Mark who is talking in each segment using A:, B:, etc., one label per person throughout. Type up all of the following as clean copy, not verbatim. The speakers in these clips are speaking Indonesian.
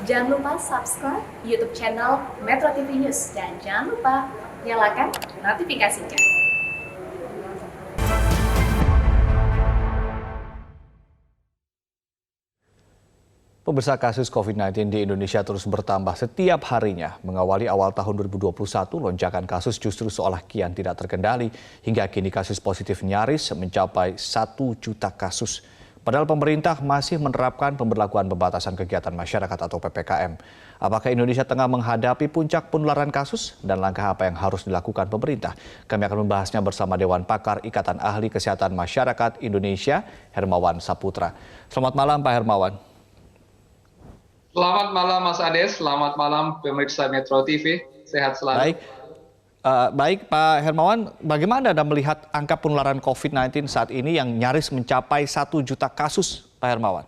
A: Jangan lupa subscribe YouTube channel Metro TV News dan jangan lupa nyalakan notifikasinya.
B: Pemirsa, kasus COVID-19 di Indonesia terus bertambah setiap harinya. Mengawali awal tahun 2021, lonjakan kasus justru seolah kian tidak terkendali. Hingga kini kasus positif nyaris mencapai 1 juta kasus. Padahal pemerintah masih menerapkan pemberlakuan pembatasan kegiatan masyarakat atau PPKM. Apakah Indonesia tengah menghadapi puncak penularan kasus? Dan langkah apa yang harus dilakukan pemerintah? Kami akan membahasnya bersama Dewan Pakar Ikatan Ahli Kesehatan Masyarakat Indonesia, Hermawan Saputra. Selamat malam Pak Hermawan.
C: Selamat malam Mas Ades, selamat malam pemirsa Metro TV, sehat selalu.
B: Baik Pak Hermawan, bagaimana Anda melihat angka penularan COVID-19 saat ini yang nyaris mencapai 1 juta kasus, Pak Hermawan?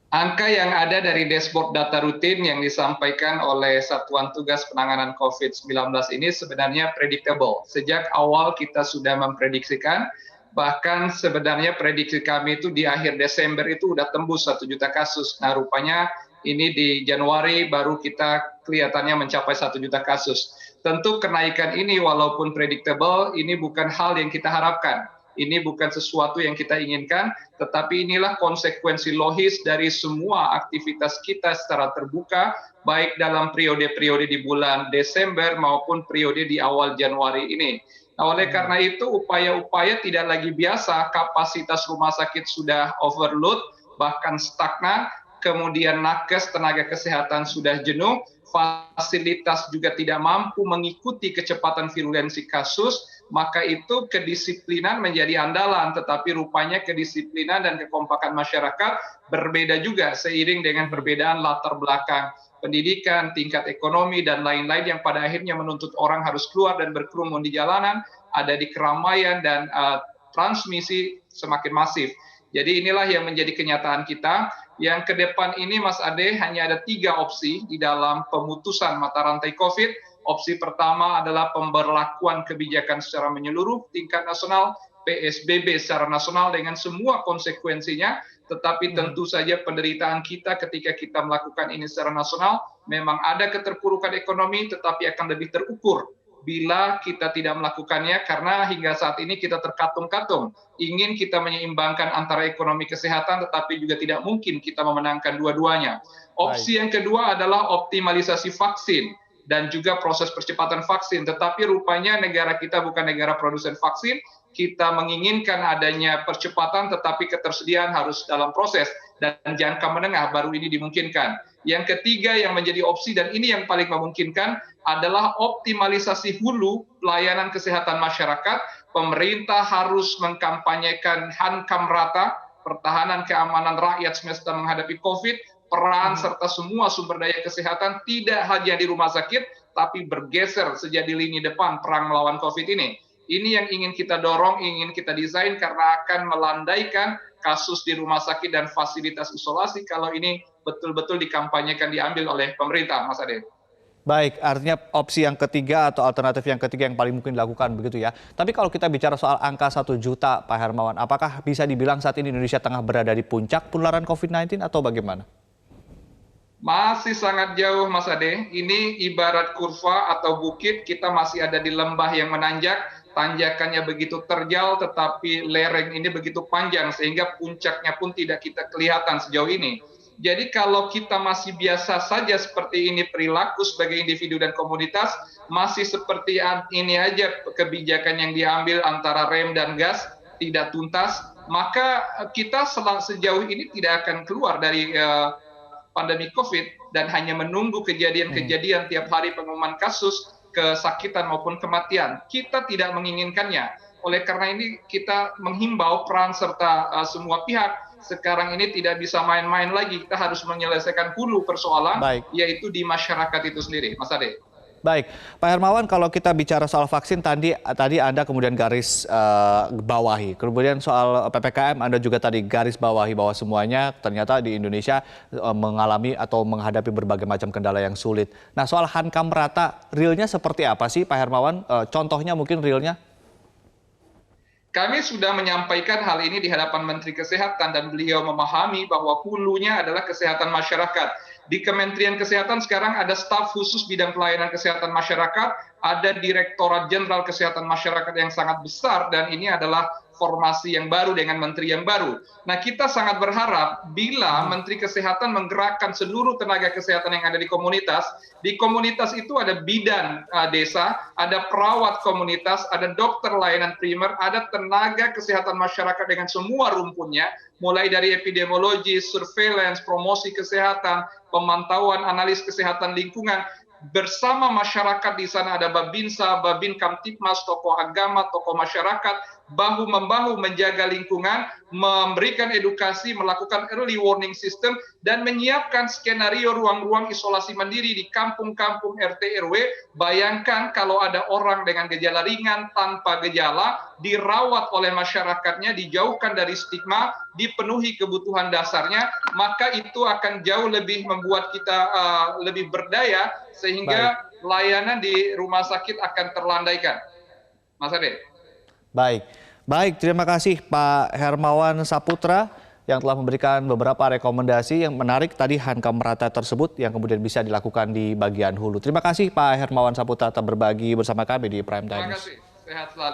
C: Angka yang ada dari dashboard data rutin yang disampaikan oleh Satuan Tugas Penanganan COVID-19 ini sebenarnya predictable. Sejak awal kita sudah memprediksikan, bahkan sebenarnya prediksi kami itu di akhir Desember itu udah tembus 1 juta kasus. Nah rupanya ini di Januari baru kita kelihatannya mencapai 1 juta kasus. Tentu kenaikan ini walaupun predictable, ini bukan hal yang kita harapkan. Ini bukan sesuatu yang kita inginkan, tetapi inilah konsekuensi logis dari semua aktivitas kita secara terbuka, baik dalam periode-periode di bulan Desember maupun periode di awal Januari ini. Nah, oleh karena itu upaya-upaya tidak lagi biasa, kapasitas rumah sakit sudah overload, bahkan stagnan, kemudian nakes tenaga kesehatan sudah jenuh, fasilitas juga tidak mampu mengikuti kecepatan virulensi kasus, maka itu kedisiplinan menjadi andalan, tetapi rupanya kedisiplinan dan kekompakan masyarakat berbeda juga seiring dengan perbedaan latar belakang pendidikan, tingkat ekonomi, dan lain-lain yang pada akhirnya menuntut orang harus keluar dan berkerumun di jalanan, ada di keramaian, dan transmisi semakin masif. Jadi inilah yang menjadi kenyataan kita. Yang ke depan ini Mas Ade hanya ada 3 opsi di dalam pemutusan mata rantai COVID. Opsi pertama adalah pemberlakuan kebijakan secara menyeluruh tingkat nasional, PSBB secara nasional dengan semua konsekuensinya, tetapi tentu saja penderitaan kita ketika kita melakukan ini secara nasional, memang ada keterpurukan ekonomi, tetapi akan lebih terukur bila kita tidak melakukannya, karena hingga saat ini kita terkatung-katung. Ingin kita menyeimbangkan antara ekonomi kesehatan, tetapi juga tidak mungkin kita memenangkan dua-duanya. Opsi yang kedua adalah optimalisasi vaksin dan juga proses percepatan vaksin, tetapi rupanya negara kita bukan negara produsen vaksin. Kita menginginkan adanya percepatan, tetapi ketersediaan harus dalam proses, dan jangka menengah baru ini dimungkinkan. Yang ketiga yang menjadi opsi, dan ini yang paling memungkinkan, adalah optimalisasi hulu pelayanan kesehatan masyarakat. Pemerintah harus mengkampanyekan hankam rata, pertahanan keamanan rakyat semesta menghadapi COVID, peran serta semua sumber daya kesehatan tidak hanya di rumah sakit, tapi bergeser sejak di lini depan perang melawan COVID ini. Ini yang ingin kita dorong, ingin kita desain, karena akan melandaikan kasus di rumah sakit dan fasilitas isolasi kalau ini betul-betul dikampanyekan, diambil oleh pemerintah, Mas Ade.
B: Baik, artinya opsi yang ketiga atau alternatif yang ketiga yang paling mungkin dilakukan begitu ya. Tapi kalau kita bicara soal angka 1 juta, Pak Hermawan, apakah bisa dibilang saat ini Indonesia tengah berada di puncak penularan COVID-19 atau bagaimana?
C: Masih sangat jauh, Mas Ade. Ini ibarat kurva atau bukit, kita masih ada di lembah yang menanjak, tanjakannya begitu terjal, tetapi lereng ini begitu panjang, sehingga puncaknya pun tidak kita kelihatan sejauh ini. Jadi kalau kita masih biasa saja seperti ini perilaku sebagai individu dan komunitas, masih seperti ini aja kebijakan yang diambil antara rem dan gas, tidak tuntas, maka kita sejauh ini tidak akan keluar dari pandemi COVID dan hanya menunggu kejadian-kejadian tiap hari pengumuman kasus, kesakitan maupun kematian. Kita tidak menginginkannya. Oleh karena ini kita menghimbau peran serta semua pihak. Sekarang ini tidak bisa main-main lagi. Kita harus menyelesaikan hulu persoalan, yaitu di masyarakat itu sendiri. Mas Ade.
B: Baik, Pak Hermawan, kalau kita bicara soal vaksin tadi Anda kemudian garis bawahi. Kemudian soal PPKM Anda juga tadi garis bawahi bahwa semuanya ternyata di Indonesia mengalami atau menghadapi berbagai macam kendala yang sulit. Nah, soal hankam rata, realnya seperti apa sih Pak Hermawan? Contohnya mungkin realnya?
C: Kami sudah menyampaikan hal ini di hadapan Menteri Kesehatan dan beliau memahami bahwa hulunya adalah kesehatan masyarakat. Di Kementerian Kesehatan sekarang ada staf khusus bidang pelayanan kesehatan masyarakat, ada Direktorat Jenderal Kesehatan Masyarakat yang sangat besar, dan ini adalah formasi yang baru dengan menteri yang baru. Nah, kita sangat berharap bila Menteri Kesehatan menggerakkan seluruh tenaga kesehatan yang ada di komunitas itu ada bidan desa, ada perawat komunitas, ada dokter layanan primer, ada tenaga kesehatan masyarakat dengan semua rumpunnya, mulai dari epidemiologi, surveillance, promosi kesehatan, pemantauan, analis kesehatan lingkungan. Bersama masyarakat di sana ada Babinsa, Babin Kamtipmas, tokoh agama, tokoh masyarakat, bahu-membahu menjaga lingkungan, memberikan edukasi, melakukan early warning system, dan menyiapkan skenario ruang-ruang isolasi mandiri di kampung-kampung RT RW. Bayangkan kalau ada orang dengan gejala ringan, tanpa gejala, dirawat oleh masyarakatnya, dijauhkan dari stigma, dipenuhi kebutuhan dasarnya, maka itu akan jauh lebih membuat kita lebih berdaya, sehingga layanan di rumah sakit akan terlandaikan. Mas Ade.
B: Baik, terima kasih Pak Hermawan Saputra yang telah memberikan beberapa rekomendasi yang menarik tadi hankam merata tersebut yang kemudian bisa dilakukan di bagian hulu. Terima kasih Pak Hermawan Saputra telah berbagi bersama kami di Prime Time.
C: Terima kasih, sehat selalu.